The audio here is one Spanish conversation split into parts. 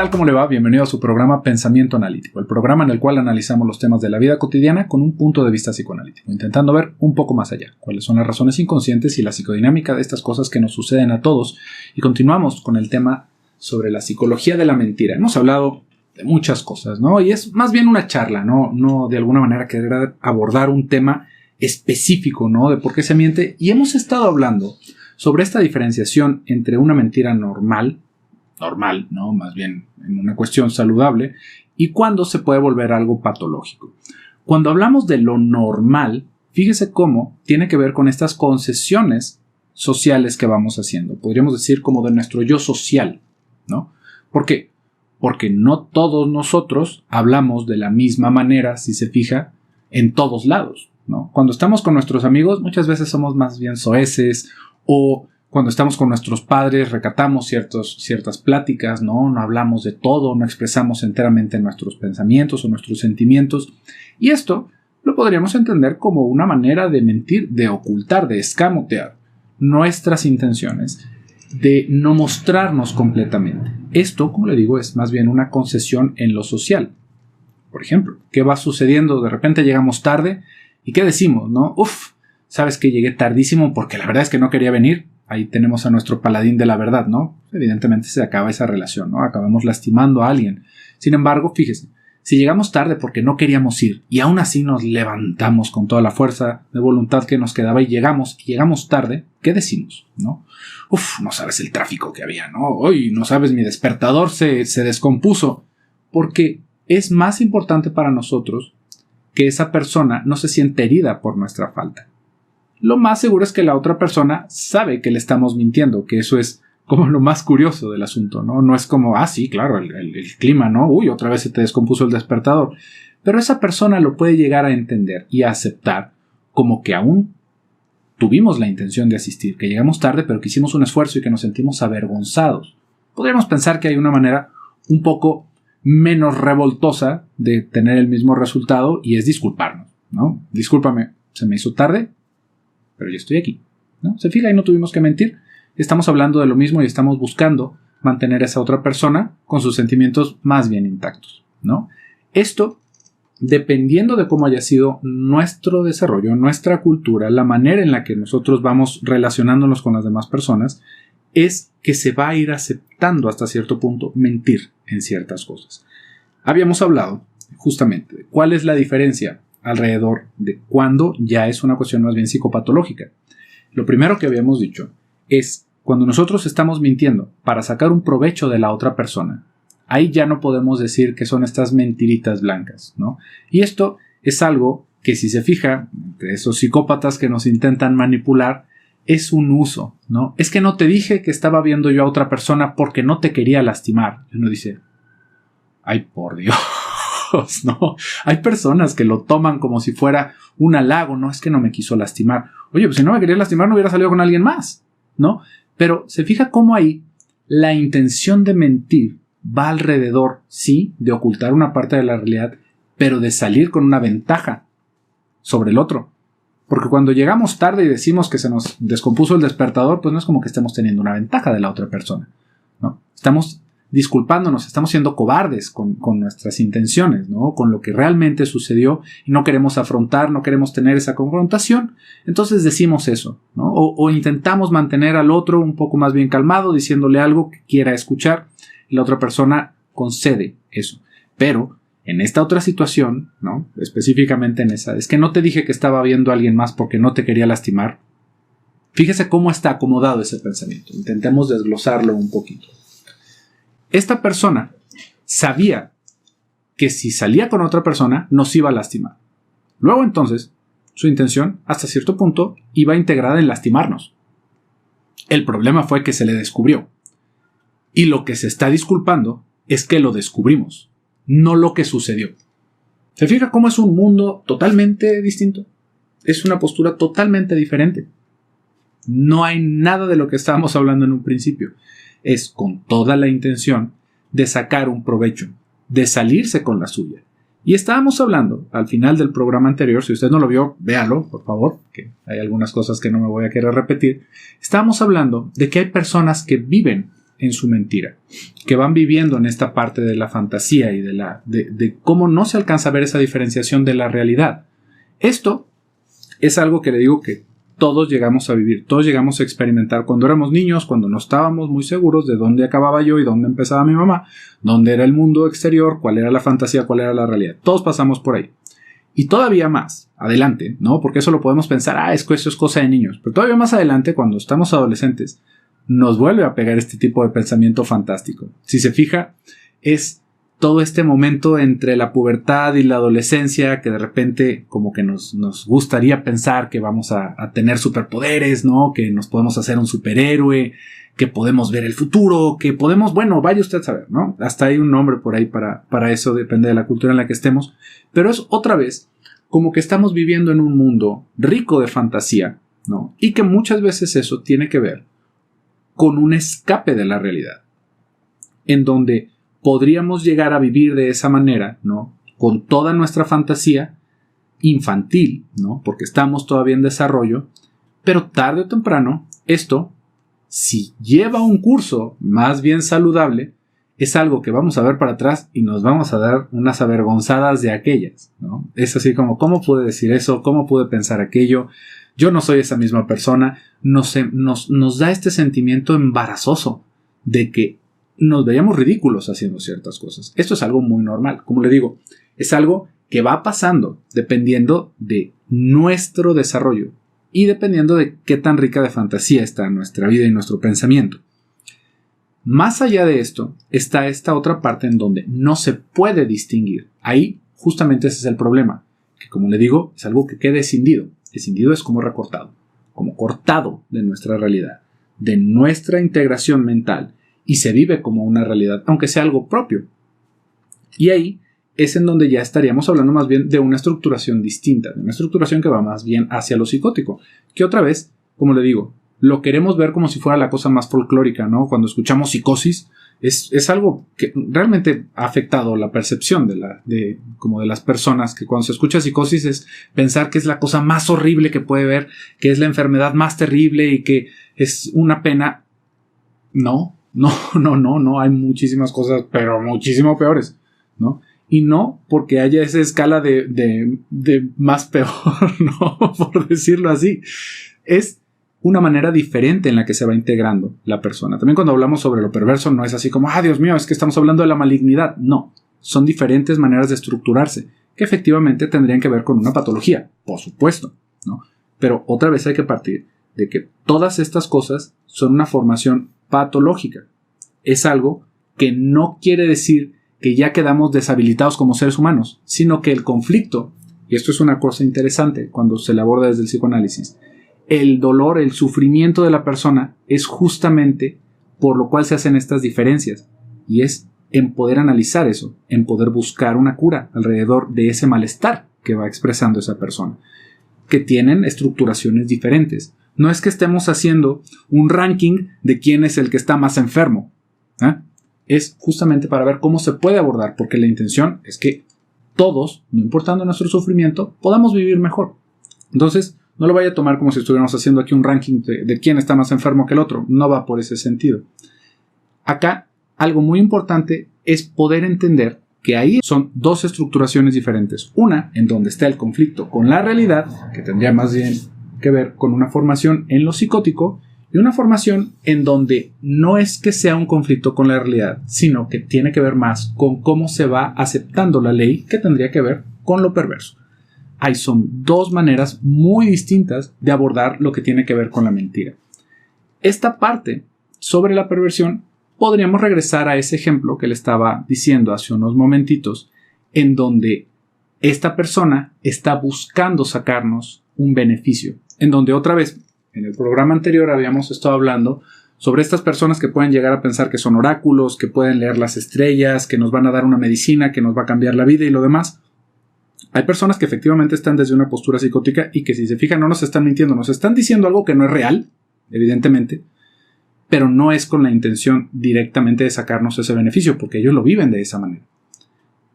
tal? ¿Cómo le va? Bienvenido a su programa Pensamiento Analítico, el programa en el cual analizamos los temas de la vida cotidiana con un punto de vista psicoanalítico, intentando ver un poco más allá, cuáles son las razones inconscientes y la psicodinámica de estas cosas que nos suceden a todos. Y continuamos con el tema sobre la psicología de la mentira. Hemos hablado de muchas cosas, ¿no? Y es más bien una charla, no de alguna manera querer abordar un tema específico, ¿no? De por qué se miente. Y hemos estado hablando sobre esta diferenciación entre una mentira normal, ¿no? Más bien en una cuestión saludable, y cuando se puede volver algo patológico. Cuando hablamos de lo normal, fíjese cómo tiene que ver con estas concesiones sociales que vamos haciendo. Podríamos decir como de nuestro yo social, ¿no? ¿Por qué? Porque no todos nosotros hablamos de la misma manera, si se fija, en todos lados, ¿no? Cuando estamos con nuestros amigos, muchas veces somos más bien soeces, o cuando estamos con nuestros padres recatamos ciertas pláticas, ¿no? No hablamos de todo, no expresamos enteramente nuestros pensamientos o nuestros sentimientos. Y esto lo podríamos entender como una manera de mentir, de ocultar, de escamotear nuestras intenciones, de no mostrarnos completamente. Esto, como le digo, es más bien una concesión en lo social. Por ejemplo, ¿qué va sucediendo? De repente llegamos tarde y ¿qué decimos, no? ¿Sabes que llegué tardísimo porque la verdad es que no quería venir? Ahí tenemos a nuestro paladín de la verdad, ¿no? Evidentemente se acaba esa relación, ¿no? Acabamos lastimando a alguien. Sin embargo, fíjese, si llegamos tarde porque no queríamos ir y aún así nos levantamos con toda la fuerza de voluntad que nos quedaba y llegamos tarde, ¿qué decimos, no? No sabes el tráfico que había, ¿no? Hoy no sabes, mi despertador se descompuso. Porque es más importante para nosotros que esa persona no se siente herida por nuestra falta. Lo más seguro es que la otra persona sabe que le estamos mintiendo, que eso es como lo más curioso del asunto, ¿no? No es como, sí, claro, el clima, ¿no? Otra vez se te descompuso el despertador. Pero esa persona lo puede llegar a entender y a aceptar como que aún tuvimos la intención de asistir, que llegamos tarde, pero que hicimos un esfuerzo y que nos sentimos avergonzados. Podríamos pensar que hay una manera un poco menos revoltosa de tener el mismo resultado y es disculparnos, ¿no? Discúlpame, se me hizo tarde, pero yo estoy aquí, ¿no? Se fija, y no tuvimos que mentir. Estamos hablando de lo mismo y estamos buscando mantener a esa otra persona con sus sentimientos más bien intactos, ¿no? Esto, dependiendo de cómo haya sido nuestro desarrollo, nuestra cultura, la manera en la que nosotros vamos relacionándonos con las demás personas, es que se va a ir aceptando hasta cierto punto mentir en ciertas cosas. Habíamos hablado justamente de cuál es la diferencia alrededor de cuando ya es una cuestión más bien psicopatológica. Lo primero que habíamos dicho es cuando nosotros estamos mintiendo para sacar un provecho de la otra persona. Ahí ya no podemos decir que son estas mentiritas blancas, ¿no? Y esto es algo que, si se fija, entre esos psicópatas que nos intentan manipular, es un uso, ¿no? Es que no te dije que estaba viendo yo a otra persona porque no te quería lastimar. Y uno dice, ay, por Dios, ¿no? Hay personas que lo toman como si fuera un halago, ¿no? Es que no me quiso lastimar. Oye, pues si no me quería lastimar no hubiera salido con alguien más, ¿no? Pero se fija cómo ahí la intención de mentir va alrededor, sí, de ocultar una parte de la realidad, pero de salir con una ventaja sobre el otro. Porque cuando llegamos tarde y decimos que se nos descompuso el despertador, pues no es como que estemos teniendo una ventaja de la otra persona, ¿no? Estamos disculpándonos, estamos siendo cobardes con nuestras intenciones, ¿no? Con lo que realmente sucedió y no queremos afrontar, no queremos tener esa confrontación. Entonces decimos eso, ¿no? O intentamos mantener al otro un poco más bien calmado, diciéndole algo que quiera escuchar, y la otra persona concede eso. Pero en esta otra situación, ¿no? Específicamente en esa, es que no te dije que estaba viendo a alguien más porque no te quería lastimar. Fíjese cómo está acomodado ese pensamiento. Intentemos desglosarlo un poquito. Esta persona sabía que si salía con otra persona nos iba a lastimar. Luego entonces, su intención, hasta cierto punto, iba integrada en lastimarnos. El problema fue que se le descubrió. Y lo que se está disculpando es que lo descubrimos, no lo que sucedió. ¿Se fija cómo es un mundo totalmente distinto? Es una postura totalmente diferente. No hay nada de lo que estábamos hablando en un principio. Es con toda la intención de sacar un provecho, de salirse con la suya. Y estábamos hablando al final del programa anterior, si usted no lo vio, véalo, por favor, que hay algunas cosas que no me voy a querer repetir. Estábamos hablando de que hay personas que viven en su mentira, que van viviendo en esta parte de la fantasía y de cómo no se alcanza a ver esa diferenciación de la realidad. Esto es algo que le digo que todos llegamos a vivir, todos llegamos a experimentar cuando éramos niños, cuando no estábamos muy seguros de dónde acababa yo y dónde empezaba mi mamá, dónde era el mundo exterior, cuál era la fantasía, cuál era la realidad. Todos pasamos por ahí. Y todavía más adelante, ¿no? Porque eso lo podemos pensar, es que eso es cosa de niños. Pero todavía más adelante, cuando estamos adolescentes, nos vuelve a pegar este tipo de pensamiento fantástico. Si se fija, es todo este momento entre la pubertad y la adolescencia que de repente como que nos gustaría pensar que vamos a tener superpoderes, ¿no? Que nos podemos hacer un superhéroe, que podemos ver el futuro, que podemos, bueno, vaya usted a saber, ¿no? Hasta hay un nombre por ahí para eso, depende de la cultura en la que estemos. Pero es otra vez como que estamos viviendo en un mundo rico de fantasía, ¿no? Y que muchas veces eso tiene que ver con un escape de la realidad, en donde podríamos llegar a vivir de esa manera, ¿no? Con toda nuestra fantasía infantil, ¿no? Porque estamos todavía en desarrollo, pero tarde o temprano esto, si lleva un curso más bien saludable, es algo que vamos a ver para atrás y nos vamos a dar unas avergonzadas de aquellas, ¿no? Es así como, ¿cómo pude decir eso? ¿Cómo pude pensar aquello? Yo no soy esa misma persona. Nos da este sentimiento embarazoso de que nos veíamos ridículos haciendo ciertas cosas. Esto es algo muy normal. Como le digo, es algo que va pasando dependiendo de nuestro desarrollo y dependiendo de qué tan rica de fantasía está nuestra vida y nuestro pensamiento. Más allá de esto, está esta otra parte en donde no se puede distinguir. Ahí, justamente ese es el problema. Que como le digo, es algo que queda escindido. Escindido es como recortado. Como cortado de nuestra realidad. De nuestra integración mental. Y se vive como una realidad, aunque sea algo propio. Y ahí es en donde ya estaríamos hablando más bien de una estructuración distinta, de una estructuración que va más bien hacia lo psicótico, que otra vez, como le digo, lo queremos ver como si fuera la cosa más folclórica, ¿no? Cuando escuchamos psicosis, es algo que realmente ha afectado la percepción de las personas, que cuando se escucha psicosis es pensar que es la cosa más horrible que puede ver, que es la enfermedad más terrible y que es una pena. No, hay muchísimas cosas, pero muchísimo peores, ¿no? Y no porque haya esa escala de más peor, ¿no? Por decirlo así. Es una manera diferente en la que se va integrando la persona. También cuando hablamos sobre lo perverso no es así como, Dios mío, es que estamos hablando de la malignidad. No, son diferentes maneras de estructurarse, que efectivamente tendrían que ver con una patología, por supuesto, ¿no? Pero otra vez hay que partir de que todas estas cosas son una formación patológica. Es algo que no quiere decir que ya quedamos deshabilitados como seres humanos, sino que el conflicto, y esto es una cosa interesante cuando se le aborda desde el psicoanálisis, el dolor, el sufrimiento de la persona es justamente por lo cual se hacen estas diferencias, y es en poder analizar eso, en poder buscar una cura alrededor de ese malestar que va expresando esa persona, que tienen estructuraciones diferentes. No es que estemos haciendo un ranking de quién es el que está más enfermo. Es justamente para ver cómo se puede abordar, porque la intención es que todos, no importando nuestro sufrimiento, podamos vivir mejor. Entonces, no lo vaya a tomar como si estuviéramos haciendo aquí un ranking de quién está más enfermo que el otro. No va por ese sentido. Acá, algo muy importante es poder entender que ahí son dos estructuraciones diferentes. Una, en donde está el conflicto con la realidad, que tendría más bien que ver con una formación en lo psicótico, y una formación en donde no es que sea un conflicto con la realidad, sino que tiene que ver más con cómo se va aceptando la ley, que tendría que ver con lo perverso. Ahí son dos maneras muy distintas de abordar lo que tiene que ver con la mentira. Esta parte sobre la perversión, podríamos regresar a ese ejemplo que le estaba diciendo hace unos momentitos, en donde esta persona está buscando sacarnos un beneficio, en donde otra vez, en el programa anterior habíamos estado hablando sobre estas personas que pueden llegar a pensar que son oráculos, que pueden leer las estrellas, que nos van a dar una medicina, que nos va a cambiar la vida y lo demás. Hay personas que efectivamente están desde una postura psicótica y que, si se fijan, no nos están mintiendo, nos están diciendo algo que no es real, evidentemente, pero no es con la intención directamente de sacarnos ese beneficio, porque ellos lo viven de esa manera.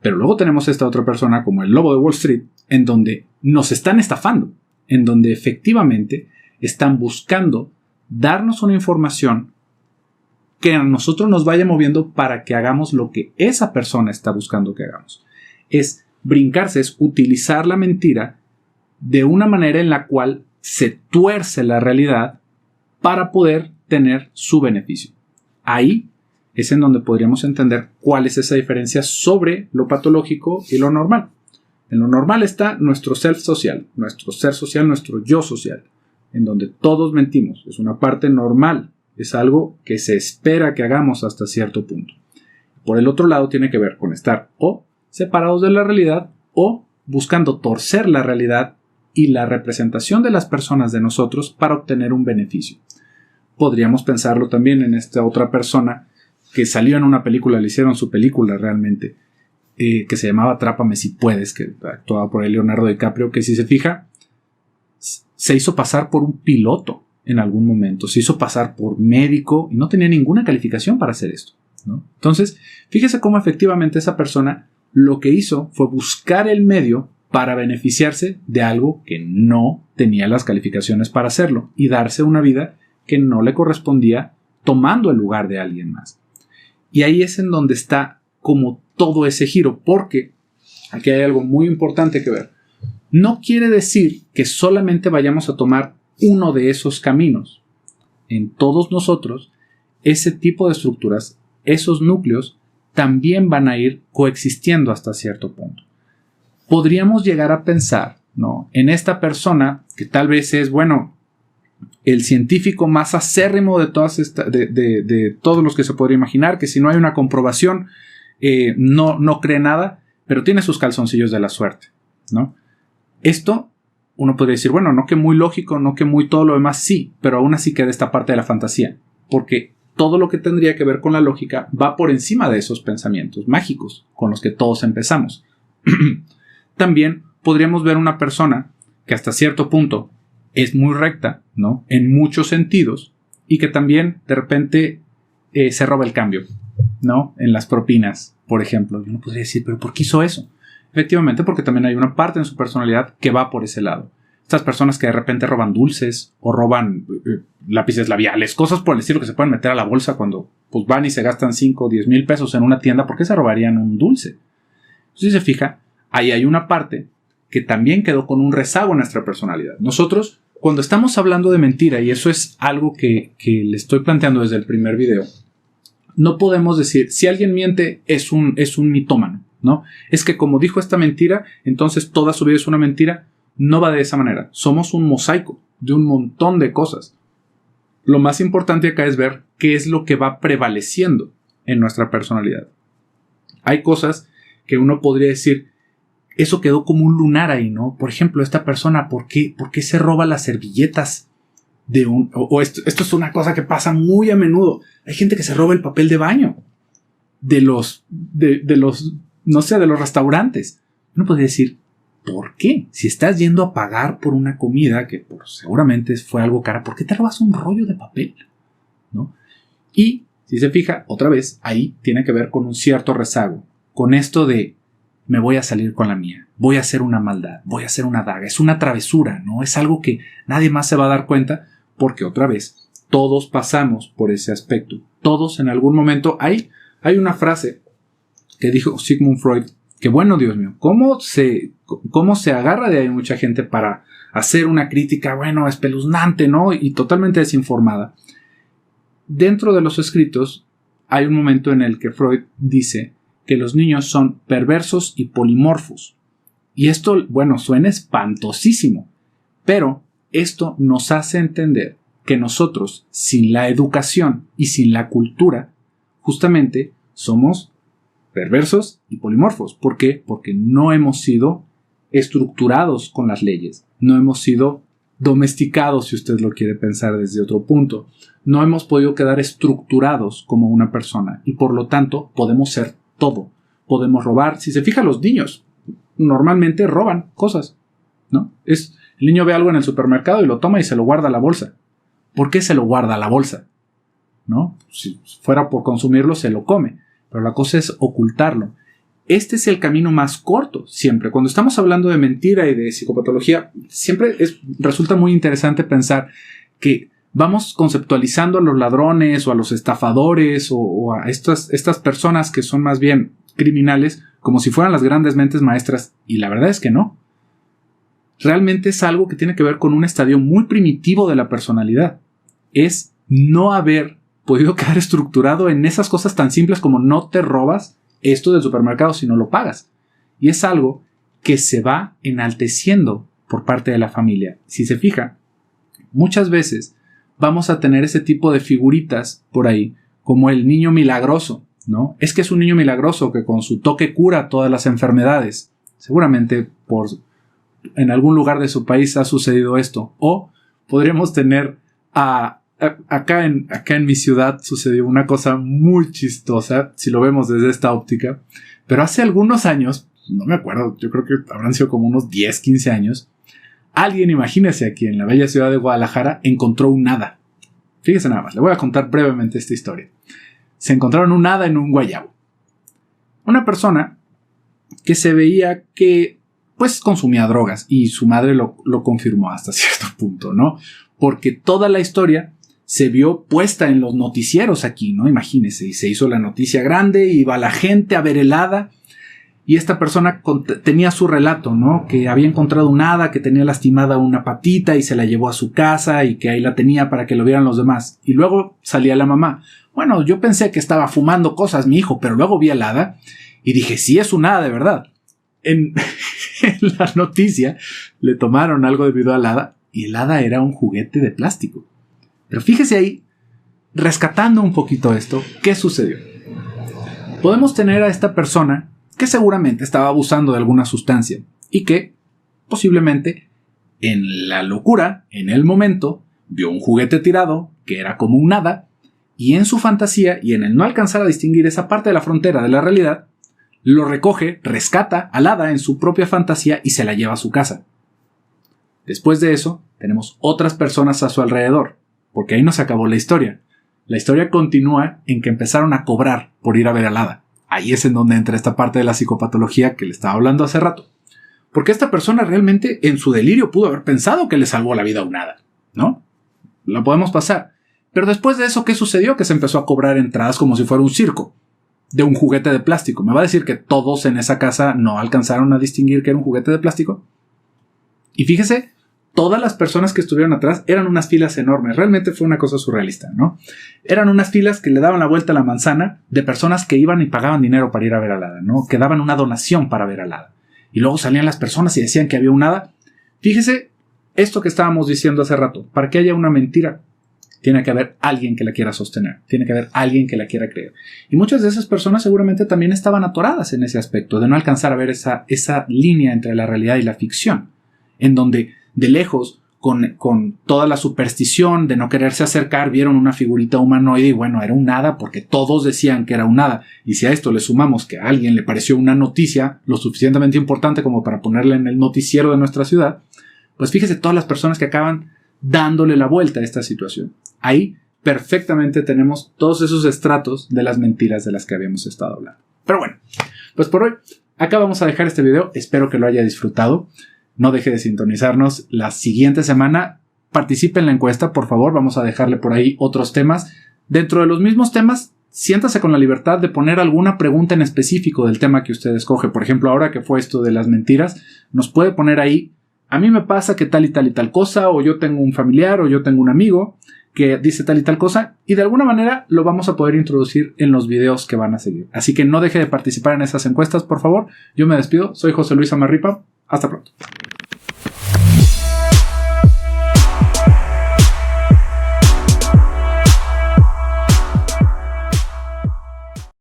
Pero luego tenemos esta otra persona, como el lobo de Wall Street, en donde nos están estafando, en donde efectivamente están buscando darnos una información que a nosotros nos vaya moviendo para que hagamos lo que esa persona está buscando que hagamos. Es brincarse, es utilizar la mentira de una manera en la cual se tuerce la realidad para poder tener su beneficio. Ahí es en donde podríamos entender cuál es esa diferencia sobre lo patológico y lo normal. En lo normal está nuestro self social, nuestro ser social, nuestro yo social, en donde todos mentimos. Es una parte normal, es algo que se espera que hagamos hasta cierto punto. Por el otro lado tiene que ver con estar o separados de la realidad o buscando torcer la realidad y la representación de las personas de nosotros para obtener un beneficio. Podríamos pensarlo también en esta otra persona que salió en una película, le hicieron su película realmente, que se llamaba Atrápame si puedes, que actuaba por ahí Leonardo DiCaprio, que si se fija, se hizo pasar por un piloto en algún momento, se hizo pasar por médico y no tenía ninguna calificación para hacer esto, ¿no? Entonces, fíjese cómo efectivamente esa persona lo que hizo fue buscar el medio para beneficiarse de algo que no tenía las calificaciones para hacerlo y darse una vida que no le correspondía tomando el lugar de alguien más. Y ahí es en donde está como todo ese giro, porque aquí hay algo muy importante que ver. No quiere decir que solamente vayamos a tomar uno de esos caminos. En todos nosotros, ese tipo de estructuras, esos núcleos, también van a ir coexistiendo hasta cierto punto. Podríamos llegar a pensar, ¿no?, en esta persona que tal vez es, bueno, el científico más acérrimo de todos los que se podría imaginar, que si no hay una comprobación, no cree nada, pero tiene sus calzoncillos de la suerte, ¿no? Esto uno podría decir, bueno, no que muy lógico, no que muy todo lo demás, sí, pero aún así queda esta parte de la fantasía, porque todo lo que tendría que ver con la lógica va por encima de esos pensamientos mágicos con los que todos empezamos. También podríamos ver una persona que hasta cierto punto es muy recta, ¿no?, en muchos sentidos, y que también de repente se roba el cambio, ¿no?, en las propinas, por ejemplo. Yo no podría decir, ¿pero por qué hizo eso? Efectivamente, porque también hay una parte en su personalidad que va por ese lado. Estas personas que de repente roban dulces o roban lápices labiales, cosas por el estilo que se pueden meter a la bolsa cuando pues, van y se gastan 5 o 10 mil pesos en una tienda, ¿por qué se robarían un dulce? Si se fija, ahí hay una parte que también quedó con un rezago en nuestra personalidad. Nosotros, cuando estamos hablando de mentira, y eso es algo que le estoy planteando desde el primer video, no podemos decir, si alguien miente, es un mitómano, ¿no? Es que como dijo esta mentira, entonces toda su vida es una mentira. No va de esa manera. Somos un mosaico de un montón de cosas. Lo más importante acá es ver qué es lo que va prevaleciendo en nuestra personalidad. Hay cosas que uno podría decir, eso quedó como un lunar ahí, ¿no? Por ejemplo, esta persona, ¿por qué se roba las servilletas de un... esto es una cosa que pasa muy a menudo. Hay gente que se roba el papel de baño de los restaurantes. Uno podría decir, ¿por qué? Si estás yendo a pagar por una comida que seguramente fue algo cara, ¿por qué te robas un rollo de papel? ¿No? Y, si se fija, otra vez, ahí tiene que ver con un cierto rezago. Con esto de, me voy a salir con la mía, voy a hacer una maldad, voy a hacer una daga. Es una travesura, ¿no? Es algo que nadie más se va a dar cuenta porque, otra vez, todos pasamos por ese aspecto. Todos en algún momento. Hay una frase que dijo Sigmund Freud, que bueno, Dios mío, ¿cómo se agarra de ahí mucha gente para hacer una crítica, bueno, espeluznante, ¿no? Y totalmente desinformada. Dentro de los escritos hay un momento en el que Freud dice que los niños son perversos y polimorfos. Y esto, bueno, suena espantosísimo, pero esto nos hace entender que nosotros, sin la educación y sin la cultura, justamente somos perversos y polimorfos. ¿Por qué? Porque no hemos sido estructurados con las leyes, no hemos sido domesticados, si usted lo quiere pensar desde otro punto, no hemos podido quedar estructurados como una persona y por lo tanto podemos ser todo, podemos robar. Si se fija, los niños normalmente roban cosas, ¿no? El niño ve algo en el supermercado y lo toma y se lo guarda a la bolsa. ¿Por qué se lo guarda a la bolsa? ¿No? Si fuera por consumirlo, se lo come. Pero la cosa es ocultarlo. Este es el camino más corto, siempre. Cuando estamos hablando de mentira y de psicopatología, siempre resulta muy interesante pensar que vamos conceptualizando a los ladrones o a los estafadores o a estas personas que son más bien criminales como si fueran las grandes mentes maestras, y la verdad es que no. Realmente es algo que tiene que ver con un estadio muy primitivo de la personalidad. Es no haber podido quedar estructurado en esas cosas tan simples como no te robas esto del supermercado si no lo pagas. Y es algo que se va enalteciendo por parte de la familia. Si se fija, muchas veces vamos a tener ese tipo de figuritas por ahí, como el niño milagroso, ¿no? Es que es un niño milagroso que con su toque cura todas las enfermedades. Seguramente en algún lugar de su país ha sucedido esto. O podríamos tener acá en mi ciudad sucedió una cosa muy chistosa, si lo vemos desde esta óptica. Pero hace algunos años, no me acuerdo, yo creo que habrán sido como unos 10, 15 años, alguien, imagínese, aquí en la bella ciudad de Guadalajara, encontró un hada. Fíjese nada más, le voy a contar brevemente esta historia. Se encontraron un hada en un guayabo. Una persona que se veía que pues consumía drogas, y su madre lo confirmó hasta cierto punto, ¿no? Porque toda la historia se vio puesta en los noticieros aquí, ¿no? Imagínese, y se hizo la noticia grande, iba la gente a ver el hada, y esta persona tenía su relato, ¿no? Que había encontrado un hada que tenía lastimada una patita y se la llevó a su casa y que ahí la tenía para que lo vieran los demás. Y luego salía la mamá. Bueno, yo pensé que estaba fumando cosas mi hijo, pero luego vi al hada y dije, sí es un hada de verdad. En la noticia le tomaron algo de video al hada y el hada era un juguete de plástico. Pero fíjese ahí, rescatando un poquito esto, ¿qué sucedió? Podemos tener a esta persona que seguramente estaba abusando de alguna sustancia y que posiblemente en la locura, en el momento, vio un juguete tirado que era como un hada, y en su fantasía y en el no alcanzar a distinguir esa parte de la frontera de la realidad, lo recoge, rescata al hada en su propia fantasía y se la lleva a su casa. Después de eso, tenemos otras personas a su alrededor, porque ahí no se acabó la historia. La historia continúa en que empezaron a cobrar por ir a ver al hada. Ahí es en donde entra esta parte de la psicopatología que le estaba hablando hace rato. Porque esta persona realmente en su delirio pudo haber pensado que le salvó la vida a un hada, ¿no? Lo podemos pasar. Pero después de eso, ¿qué sucedió? Que se empezó a cobrar entradas como si fuera un circo de un juguete de plástico. ¿Me va a decir que todos en esa casa no alcanzaron a distinguir que era un juguete de plástico? Y fíjese, todas las personas que estuvieron atrás eran unas filas enormes. Realmente fue una cosa surrealista, ¿no? Eran unas filas que le daban la vuelta a la manzana de personas que iban y pagaban dinero para ir a ver al hada, ¿no? Que daban una donación para ver al hada. Y luego salían las personas y decían que había un hada. Fíjese, esto que estábamos diciendo hace rato, para que haya una mentira, tiene que haber alguien que la quiera sostener, tiene que haber alguien que la quiera creer. Y muchas de esas personas seguramente también estaban atoradas en ese aspecto, de no alcanzar a ver esa línea entre la realidad y la ficción, en donde de lejos, con toda la superstición de no quererse acercar, vieron una figurita humanoide y bueno, era un hada porque todos decían que era un hada. Y si a esto le sumamos que a alguien le pareció una noticia lo suficientemente importante como para ponerla en el noticiero de nuestra ciudad, pues fíjese todas las personas que acaban dándole la vuelta a esta situación. Ahí perfectamente tenemos todos esos estratos de las mentiras de las que habíamos estado hablando. Pero bueno, pues por hoy acá vamos a dejar este video. Espero que lo haya disfrutado. No deje de sintonizarnos la siguiente semana. Participe en la encuesta, por favor. Vamos a dejarle por ahí otros temas. Dentro de los mismos temas, siéntase con la libertad de poner alguna pregunta en específico del tema que usted escoge. Por ejemplo, ahora que fue esto de las mentiras, nos puede poner ahí: a mí me pasa que tal y tal cosa, o yo tengo un familiar, o yo tengo un amigo que dice tal y tal cosa, y de alguna manera lo vamos a poder introducir en los videos que van a seguir. Así que no deje de participar en esas encuestas, por favor. Yo me despido. Soy José Luis Amarripa. Hasta pronto.